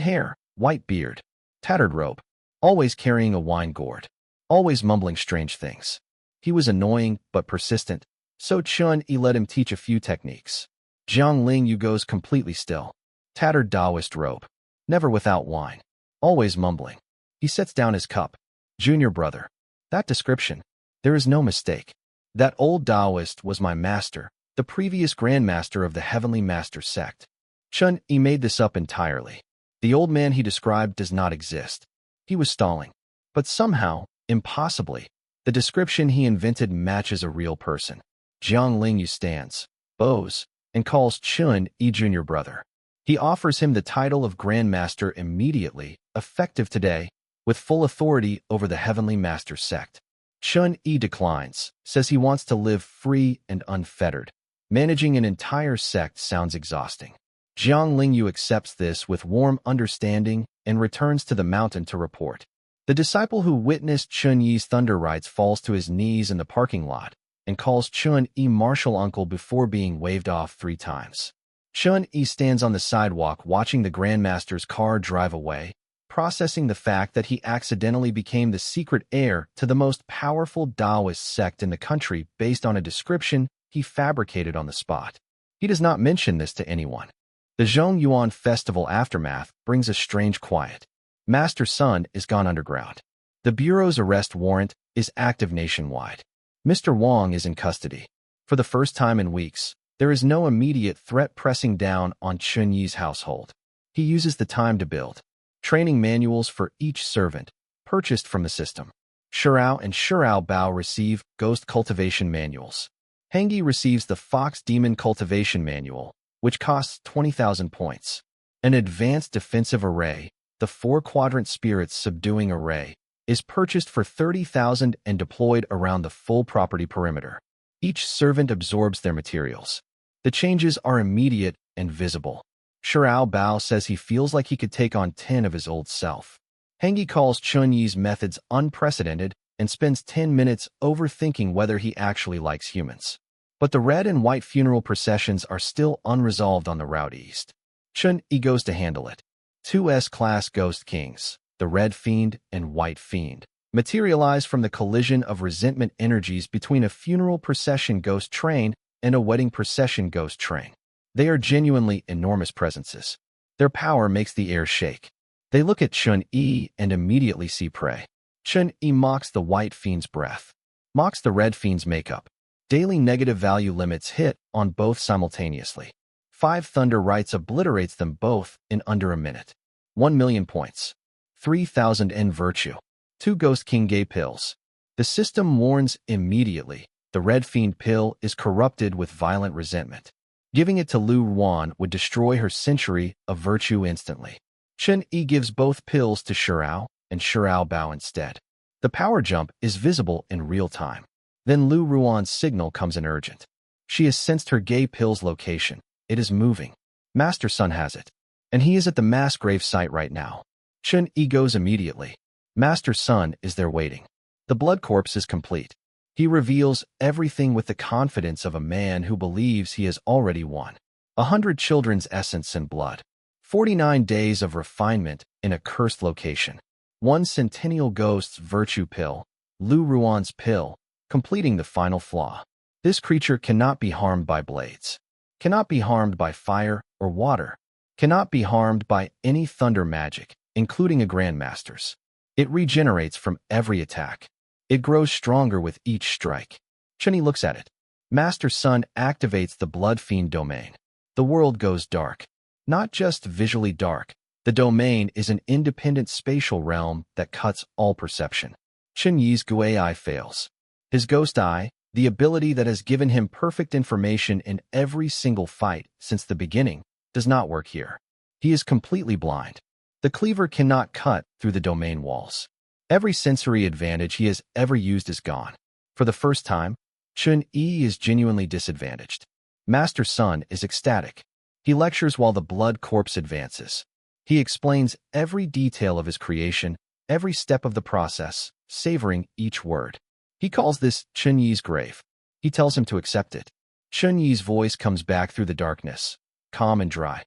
hair, white beard, tattered robe, always carrying a wine gourd, always mumbling strange things. He was annoying but persistent, so Chun-Yi let him teach a few techniques. Jiang Lingyu goes completely still. Tattered Taoist robe, never without wine, always mumbling. He sets down his cup. Junior brother. That description. There is no mistake. That old Taoist was my master, the previous grandmaster of the Heavenly Master sect. Chun-Yi made this up entirely. The old man he described does not exist. He was stalling. But somehow, impossibly, the description he invented matches a real person. Jiang Lingyu stands, bows, and calls Chun-Yi junior brother. He offers him the title of Grandmaster immediately, effective today, with full authority over the Heavenly Master sect. Chun-Yi declines, says he wants to live free and unfettered. Managing an entire sect sounds exhausting. Jiang Lingyu accepts this with warm understanding and returns to the mountain to report. The disciple who witnessed Chun-Yi's thunder rites falls to his knees in the parking lot and calls Chun-Yi martial uncle before being waved off 3 times. Chun-Yi stands on the sidewalk watching the Grandmaster's car drive away, processing the fact that he accidentally became the secret heir to the most powerful Taoist sect in the country based on a description he fabricated on the spot. He does not mention this to anyone. The Yuan festival aftermath brings a strange quiet. Master Sun is gone underground. The Bureau's arrest warrant is active nationwide. Mr. Wang is in custody. For the first time in weeks, there is no immediate threat pressing down on Chun-Yi's household. He uses the time to build training manuals for each servant, purchased from the system. Shirao and Shirao Bao receive ghost cultivation manuals. Hengi receives the Fox Demon Cultivation Manual, which costs 20,000 points. An advanced defensive array, the 4-quadrant spirits subduing array, is purchased for 30,000 and deployed around the full property perimeter. Each servant absorbs their materials. The changes are immediate and visible. Shirao Bao says he feels like he could take on 10 of his old self. Hengi calls Chun-Yi's methods unprecedented and spends 10 minutes overthinking whether he actually likes humans. But the red and white funeral processions are still unresolved on the route east. Chun-Yi goes to handle it. 2 S-class Ghost Kings, the Red Fiend and White Fiend, materialize from the collision of resentment energies between a funeral procession ghost train and a wedding procession ghost train. They are genuinely enormous presences. Their power makes the air shake. They look at Chun-Yi and immediately see prey. Chun-Yi mocks the White Fiend's breath, mocks the Red Fiend's makeup. Daily negative value limits hit on both simultaneously. 5 thunder rites obliterates them both in under a minute. 1 million points. 3,000 N virtue. 2 Ghost King Gay pills. The system warns immediately. The Red Fiend pill is corrupted with violent resentment. Giving it to Lu Yuan would destroy her century of virtue instantly. Chun-Yi gives both pills to Shirao and Shirao Bao instead. The power jump is visible in real time. Then Lu Yuan's signal comes in urgent. She has sensed her gay pill's location. It is moving. Master Sun has it. And he is at the mass grave site right now. Chun-Yi goes immediately. Master Sun is there waiting. The blood corpse is complete. He reveals everything with the confidence of a man who believes he has already won. 100 children's essence and blood. 49 days of refinement in a cursed location. 1 centennial ghost's virtue pill, Lu Yuan's pill, completing the final flaw. This creature cannot be harmed by blades. Cannot be harmed by fire or water. Cannot be harmed by any thunder magic, including a grandmaster's. It regenerates from every attack. It grows stronger with each strike. Chun-Yi looks at it. Master Sun activates the Blood Fiend domain. The world goes dark. Not just visually dark. The domain is an independent spatial realm that cuts all perception. Chun-Yi's Gui Eye fails. His Ghost Eye, the ability that has given him perfect information in every single fight since the beginning, does not work here. He is completely blind. The cleaver cannot cut through the domain walls. Every sensory advantage he has ever used is gone. For the first time, Chun-Yi is genuinely disadvantaged. Master Sun is ecstatic. He lectures while the blood corpse advances. He explains every detail of his creation, every step of the process, savoring each word. He calls this Chun-Yi's grave. He tells him to accept it. Chun-Yi's voice comes back through the darkness, calm and dry.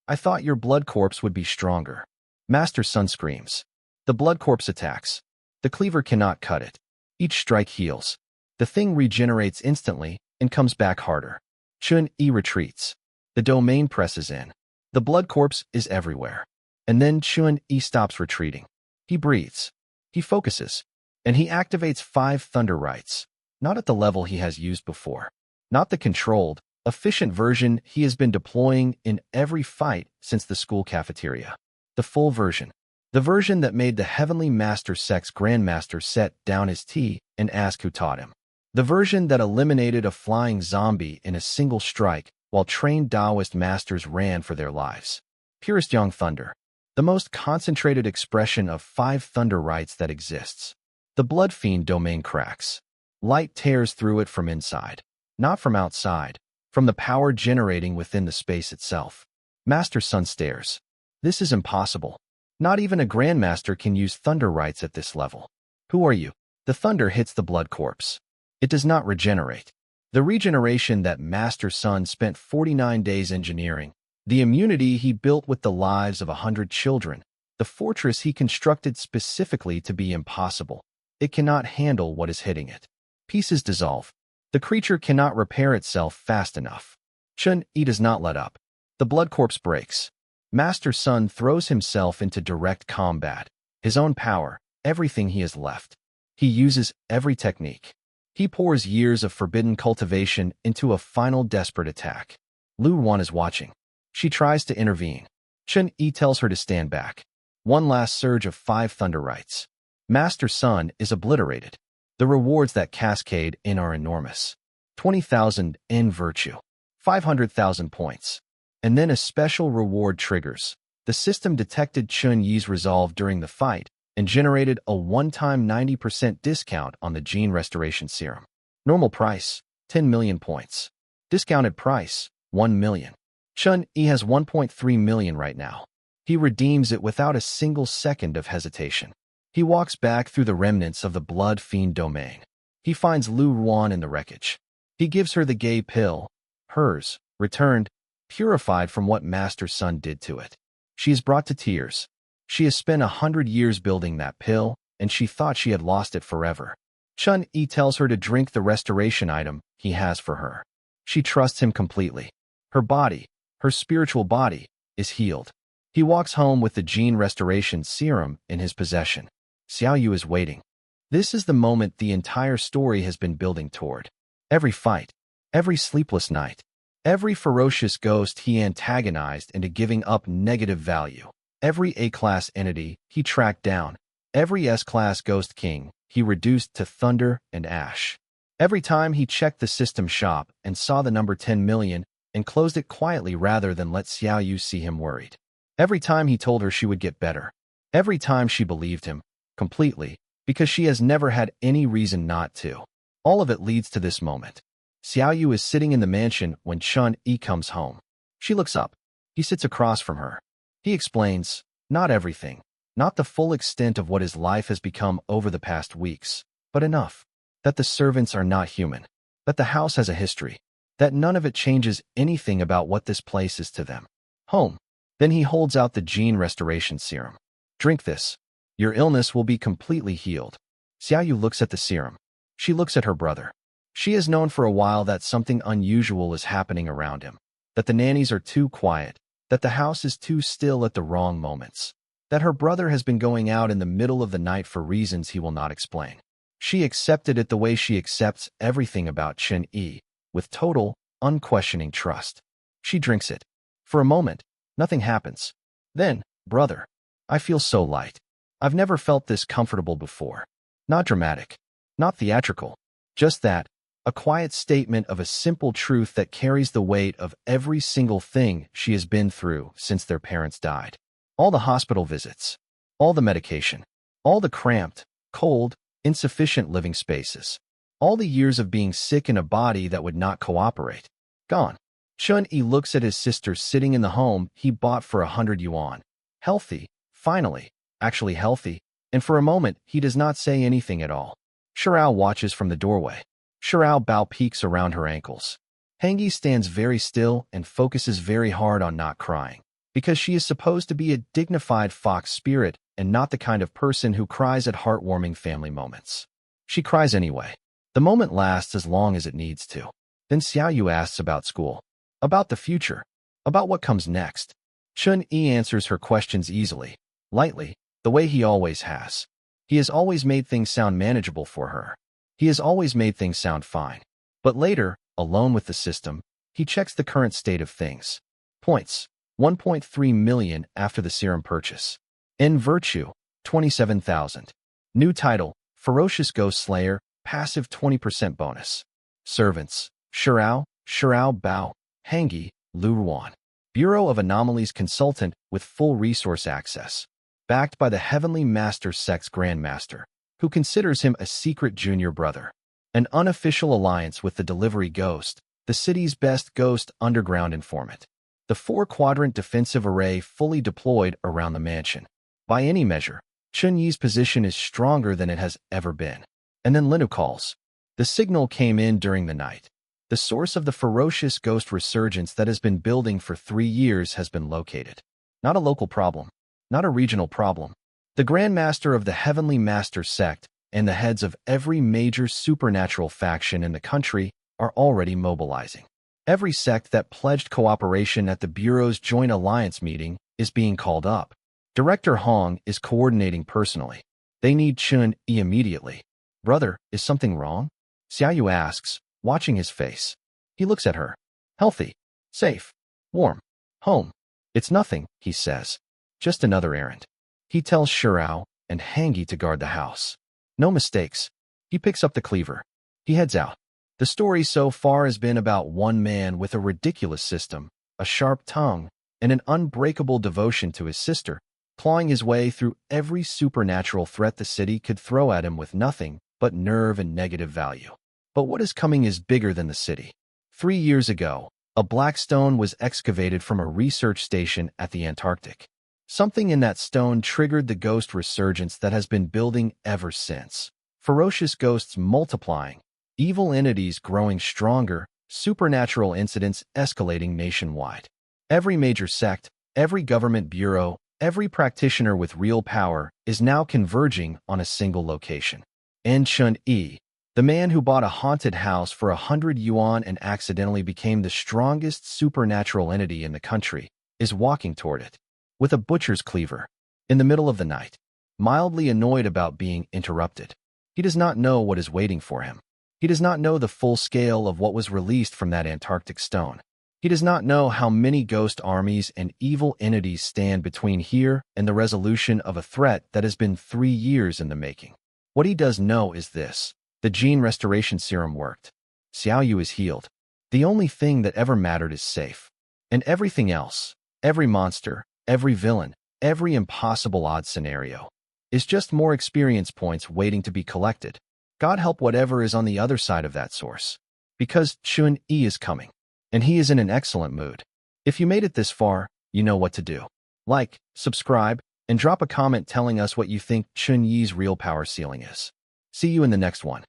I thought your blood corpse would be stronger. Master Sun screams. The blood corpse attacks. The cleaver cannot cut it. Each strike heals. The thing regenerates instantly and comes back harder. Chun-Yi retreats. The domain presses in. The blood corpse is everywhere. And then Chun-Yi stops retreating. He breathes. He focuses. And he activates 5 thunder rights, not at the level he has used before. Not the controlled, efficient version he has been deploying in every fight since the school cafeteria. The full version. The version that made the Heavenly Master Sex Grandmaster set down his tea and ask who taught him. The version that eliminated a flying zombie in a single strike while trained Taoist masters ran for their lives. Purest Yang Thunder. The most concentrated expression of 5 thunder rights that exists. The Blood Fiend domain cracks. Light tears through it from inside. Not from outside. From the power generating within the space itself. Master Sun stares. This is impossible. Not even a Grandmaster can use thunder rights at this level. Who are you? The thunder hits the blood corpse. It does not regenerate. The regeneration that Master Sun spent 49 days engineering, the immunity he built with the lives of 100 children, the fortress he constructed specifically to be impossible. It cannot handle what is hitting it. Pieces dissolve. The creature cannot repair itself fast enough. Chun-Yi does not let up. The blood corpse breaks. Master Sun throws himself into direct combat. His own power, everything he has left. He uses every technique. He pours years of forbidden cultivation into a final desperate attack. Yuan is watching. She tries to intervene. Chun-Yi tells her to stand back. One last surge of 5 thunder rights. Master Sun is obliterated. The rewards that cascade in are enormous. 20,000 in virtue. 500,000 points. And then a special reward triggers. The system detected Chun-Yi's resolve during the fight and generated a one-time 90% discount on the Gene Restoration Serum. Normal price, 10 million points. Discounted price, 1 million. Chun-Yi has 1.3 million right now. He redeems it without a single second of hesitation. He walks back through the remnants of the Blood Fiend domain. He finds Yuan in the wreckage. He gives her the gay pill, hers, returned, purified from what Master Sun did to it. She is brought to tears. She has spent 100 years building that pill, and she thought she had lost it forever. Chun-Yi tells her to drink the restoration item he has for her. She trusts him completely. Her body, her spiritual body, is healed. He walks home with the Gene Restoration Serum in his possession. Xiaoyu is waiting. This is the moment the entire story has been building toward. Every fight, every sleepless night, every ferocious ghost he antagonized into giving up negative value. Every A-class entity he tracked down, every S-class Ghost King he reduced to thunder and ash. Every time he checked the system shop and saw the number 10 million and closed it quietly rather than let Xiaoyu see him worried. Every time he told her she would get better. Every time she believed him, completely, because she has never had any reason not to. All of it leads to this moment. Xiaoyu is sitting in the mansion when Chun-Yi comes home. She looks up. He sits across from her. He explains, not everything, not the full extent of what his life has become over the past weeks, but enough. That the servants are not human. That the house has a history. That none of it changes anything about what this place is to them. Home. Then he holds out the Gene Restoration Serum. Drink this. Your illness will be completely healed. Xiaoyu looks at the serum. She looks at her brother. She has known for a while that something unusual is happening around him. That the nannies are too quiet. That the house is too still at the wrong moments. That her brother has been going out in the middle of the night for reasons he will not explain. She accepted it the way she accepts everything about Chun-Yi, with total, unquestioning trust. She drinks it. For a moment, nothing happens. Then, brother, I feel so light. I've never felt this comfortable before. Not dramatic. Not theatrical. Just that, a quiet statement of a simple truth that carries the weight of every single thing she has been through since their parents died. All the hospital visits. All the medication. All the cramped, cold, insufficient living spaces. All the years of being sick in a body that would not cooperate. Gone. Chun-Yi looks at his sister sitting in the home he bought for 100 yuan. Healthy, finally, actually healthy, and for a moment he does not say anything at all. Shirao watches from the doorway. Shirao Bao peeks around her ankles. Hangi stands very still and focuses very hard on not crying, because she is supposed to be a dignified fox spirit and not the kind of person who cries at heartwarming family moments. She cries anyway. The moment lasts as long as it needs to. Then Xiaoyu asks about school, about the future, about what comes next. Chun-Yi answers her questions easily, lightly, the way he always has. He has always made things sound manageable for her. He has always made things sound fine. But later, alone with the system, he checks the current state of things. Points: 1.3 million after the serum purchase. In virtue, 27,000. New title: Ferocious Ghost Slayer, passive 20% bonus. Servants: Shirao, Bao, Hangi, Yuan. Bureau of Anomalies consultant with full resource access. Backed by the Heavenly Master Sect's Grandmaster, who considers him a secret junior brother. An unofficial alliance with the Delivery Ghost, the city's best ghost underground informant. The four-quadrant defensive array fully deployed around the mansion. By any measure, Chun-Yi's position is stronger than it has ever been. And then Linu calls. The signal came in during the night. The source of the ferocious ghost resurgence that has been building for 3 years has been located. Not a local problem, not a regional problem. The Grandmaster of the Heavenly Master Sect and the heads of every major supernatural faction in the country are already mobilizing. Every sect that pledged cooperation at the Bureau's Joint Alliance meeting is being called up. Director Hong is coordinating personally. They need Chun-Yi immediately. Brother, is something wrong? Xiaoyu asks, watching his face. He looks at her. Healthy, safe, warm, home. It's nothing, he says. Just another errand. He tells Shirao and Hangi to guard the house. No mistakes. He picks up the cleaver. He heads out. The story so far has been about one man with a ridiculous system, a sharp tongue, and an unbreakable devotion to his sister, clawing his way through every supernatural threat the city could throw at him with nothing but nerve and negative value. But what is coming is bigger than the city. 3 years ago, a black stone was excavated from a research station at the Antarctic. Something in that stone triggered the ghost resurgence that has been building ever since. Ferocious ghosts multiplying, evil entities growing stronger, supernatural incidents escalating nationwide. Every major sect, every government bureau, every practitioner with real power is now converging on a single location. And Chun-Yi, the man who bought a haunted house for 100 yuan and accidentally became the strongest supernatural entity in the country, is walking toward it. With a butcher's cleaver. In the middle of the night. Mildly annoyed about being interrupted. He does not know what is waiting for him. He does not know the full scale of what was released from that Antarctic stone. He does not know how many ghost armies and evil entities stand between here and the resolution of a threat that has been 3 years in the making. What he does know is this. The gene restoration serum worked. Xiaoyu is healed. The only thing that ever mattered is safe. And everything else, every monster, every villain, every impossible odd scenario, is just more experience points waiting to be collected. God help whatever is on the other side of that source. Because Chun-Yi is coming. And he is in an excellent mood. If you made it this far, you know what to do. Like, subscribe, and drop a comment telling us what you think Chun-Yi's real power ceiling is. See you in the next one.